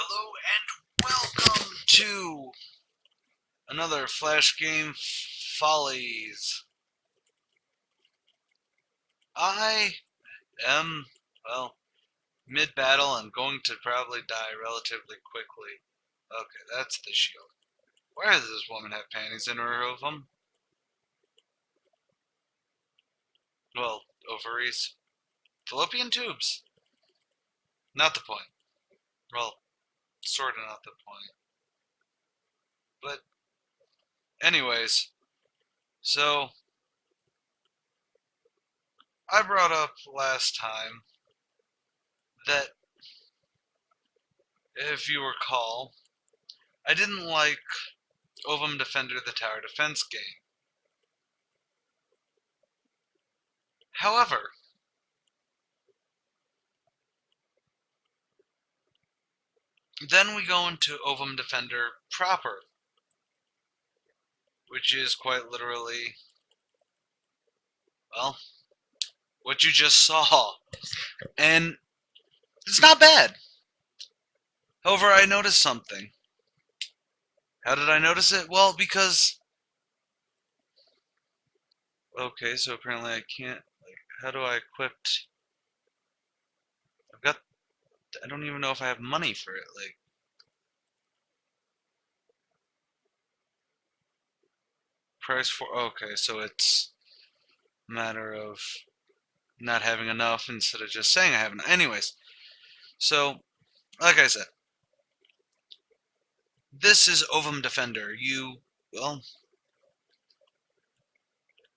Hello and welcome to another Flash game Follies. I am, well, mid-battle and going to probably die relatively quickly. Okay, that's the shield. Why does this woman have panties in her ovum? Well, ovaries. Fallopian tubes. Not the point. Well, sort of not the point. But, anyways, so I brought up last time that, if you recall, I didn't like Ovum Defender the Tower Defense game. However, then we go into Ovum Defender proper, which is quite literally, well, what you just saw. And it's not bad. However, I noticed something. How did I notice it? Well, because, okay, so apparently I can't, like, how do I equip? I've got, I don't even know if I have money for it, like, price for, okay, so it's a matter of not having enough instead of just saying I have enough. Anyways, so, like I said, this is Ovum Defender. Well,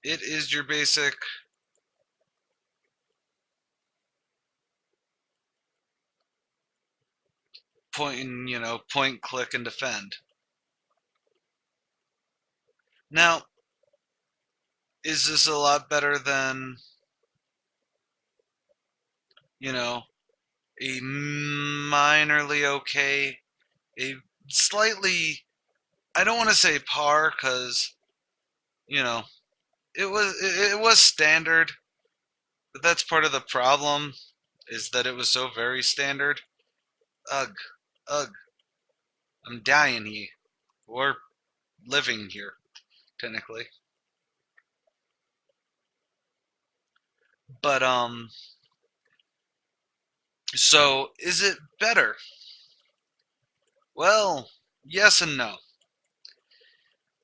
it is your basic point and, point, click, and defend. Now, is this a lot better than, you know, a minorly okay, a slightly, I don't want to say par, because, you know, it was standard, but that's part of the problem, is that it was so very standard. Ugh, ugh, I'm dying here, or living here, technically. But, so, is it better? Well, yes and no.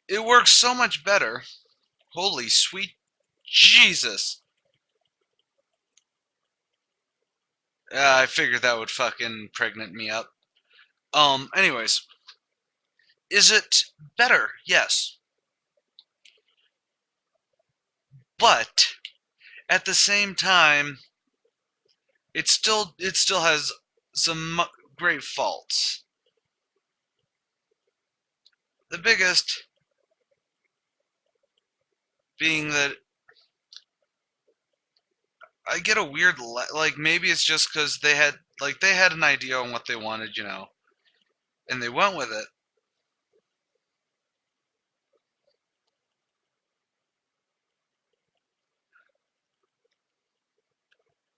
It works so much better. Holy sweet Jesus. I figured that would fucking pregnant me up. Anyways. Is it better? Yes. But, at the same time, it still has some great faults. The biggest being that I get a weird, like, maybe it's just because they had an idea on what they wanted, and they went with it.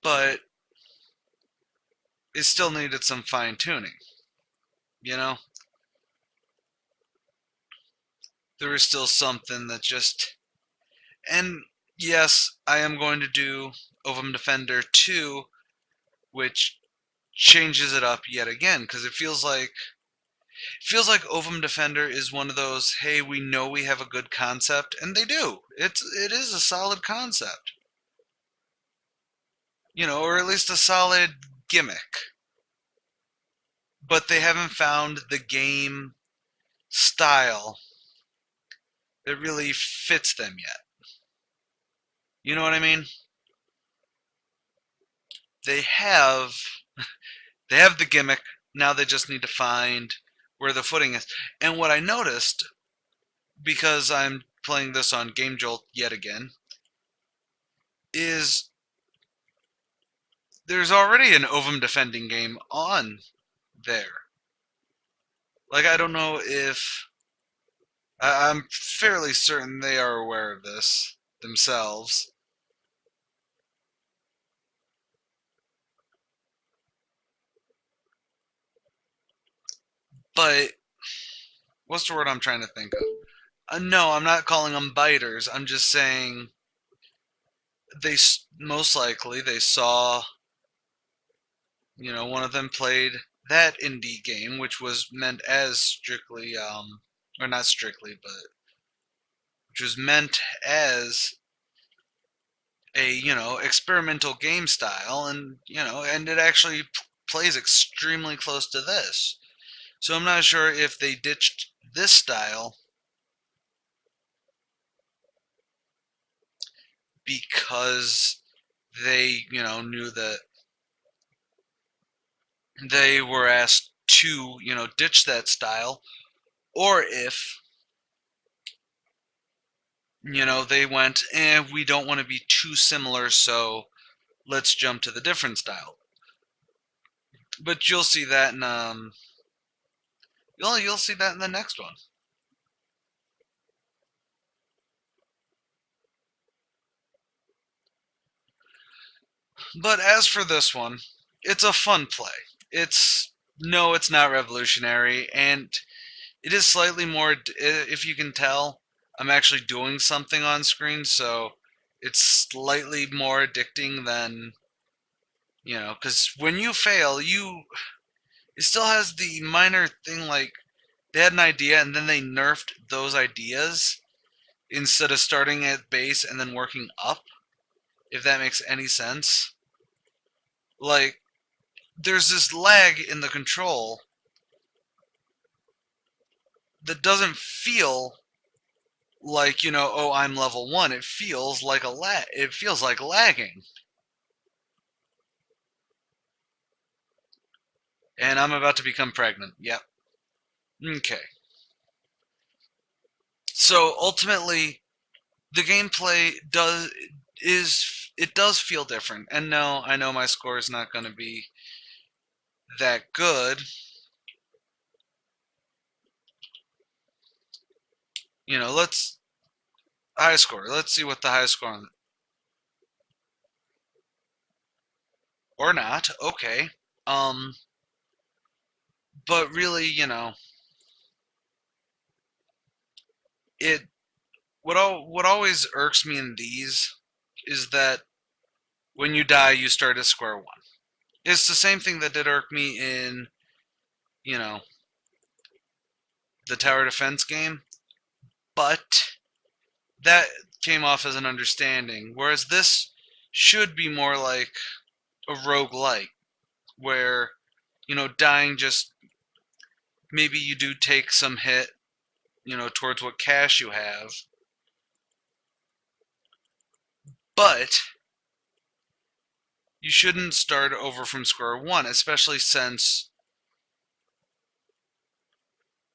But it still needed some fine tuning, you know? There was still something that just, and yes, I am going to do Ovum Defender 2, which changes it up yet again, because it feels like Ovum Defender is one of those, hey, we know we have a good concept, and they do. It is a solid concept. Or at least a solid gimmick. But they haven't found the game style that really fits them yet. You know what I mean? They have they have the gimmick, now they just need to find where the footing is. And what I noticed, because I'm playing this on Game Jolt yet again, is there's already an Ovum defending game on there. Like, I don't know if I'm fairly certain they are aware of this themselves. But what's the word I'm trying to think of? No, I'm not calling them biters. I'm just saying they most likely they saw, one of them played that indie game, which was meant as strictly, or not strictly, but which was meant as a, experimental game style, and, and it actually plays extremely close to this. So I'm not sure if they ditched this style because they, knew that they were asked to, ditch that style, or if, they went, we don't want to be too similar, so let's jump to the different style. But you'll see that in, you'll see that in the next one. But as for this one, it's a fun play. It's no, it's not revolutionary, and it is slightly more. If you can tell, I'm actually doing something on screen, so it's slightly more addicting than, because when you fail, it still has the minor thing like they had an idea and then they nerfed those ideas instead of starting at base and then working up. If that makes any sense, like there's this lag in the control that doesn't feel like, oh, I'm level 1. It feels like it feels like lagging. And I'm about to become pregnant. Yep. Okay. So ultimately the gameplay does feel different. And no, I know my score is not going to be that good. Let's high score. Let's see what the high score on, or not. Okay. Um but really, it what always irks me in these is that when you die, you start at square one. It's the same thing that did irk me in, you know, the tower defense game, but that came off as an understanding. Whereas this should be more like a roguelike, where, dying just maybe you do take some hit, towards what cash you have, but you shouldn't start over from square one, especially since,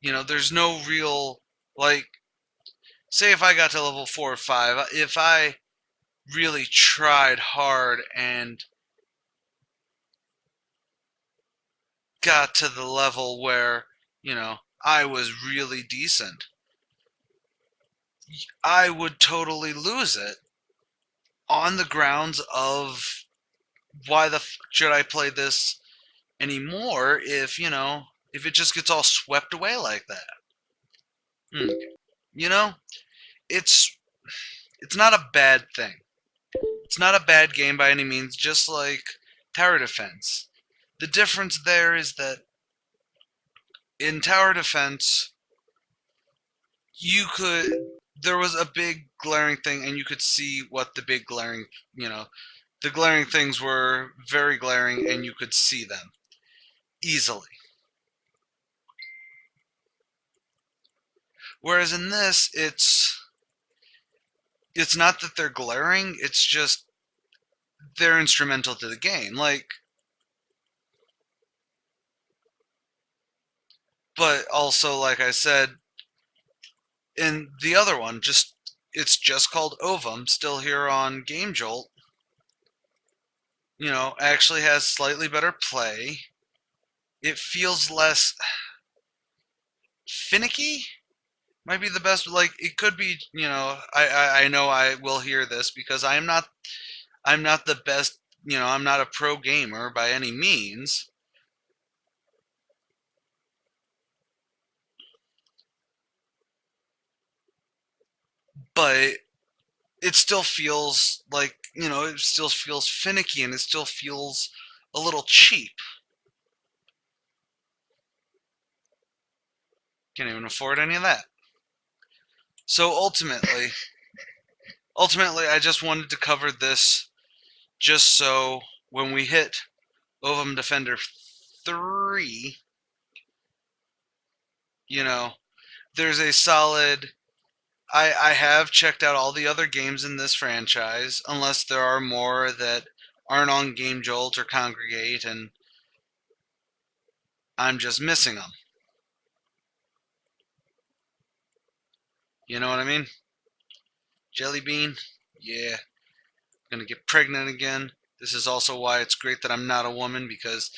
there's no real, like, say if I got to level 4 or 5, if I really tried hard and got to the level where, I was really decent, I would totally lose it on the grounds of why the should I play this anymore if, if it just gets all swept away like that. Hmm. You know, it's it's not a bad thing. It's not a bad game by any means, just like tower defense. The difference there is that in tower defense, you could there was a big glaring thing and you could see what the big glaring, the glaring things were very glaring and you could see them easily. Whereas in this, it's not that they're glaring, it's just they're instrumental to the game. Like, but also, like I said, in the other one, it's just called Ovum, still here on Game Jolt. Actually has slightly better play. It feels less finicky. Might be the best. Like it could be. I know I will hear this because I'm not the best. I'm not a pro gamer by any means. but it still feels like, it still feels finicky and it still feels a little cheap. Can't even afford any of that. So ultimately, I just wanted to cover this just so when we hit Ovum Defender 3, there's a solid. I have checked out all the other games in this franchise, unless there are more that aren't on Game Jolt or Congregate, and I'm just missing them. You know what I mean? Jelly Bean? Yeah. Gonna get pregnant again. This is also why it's great that I'm not a woman, because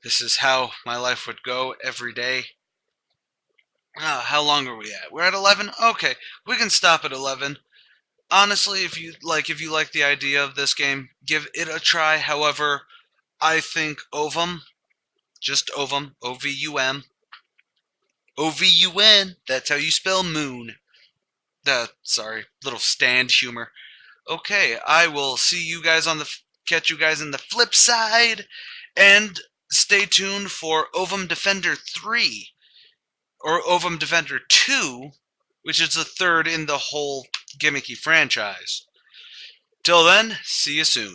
this is how my life would go every day. How long are we at? We're at 11? Okay, we can stop at 11. Honestly, if you like the idea of this game, give it a try. However, I think Ovum, just Ovum, Ovum, Ovun, that's how you spell moon. Sorry, little stand humor. Okay, I will see you guys catch you guys in the flip side, and stay tuned for Ovum Defender 3 or Ovum Defender 2, which is the third in the whole gimmicky franchise. Till then, see you soon.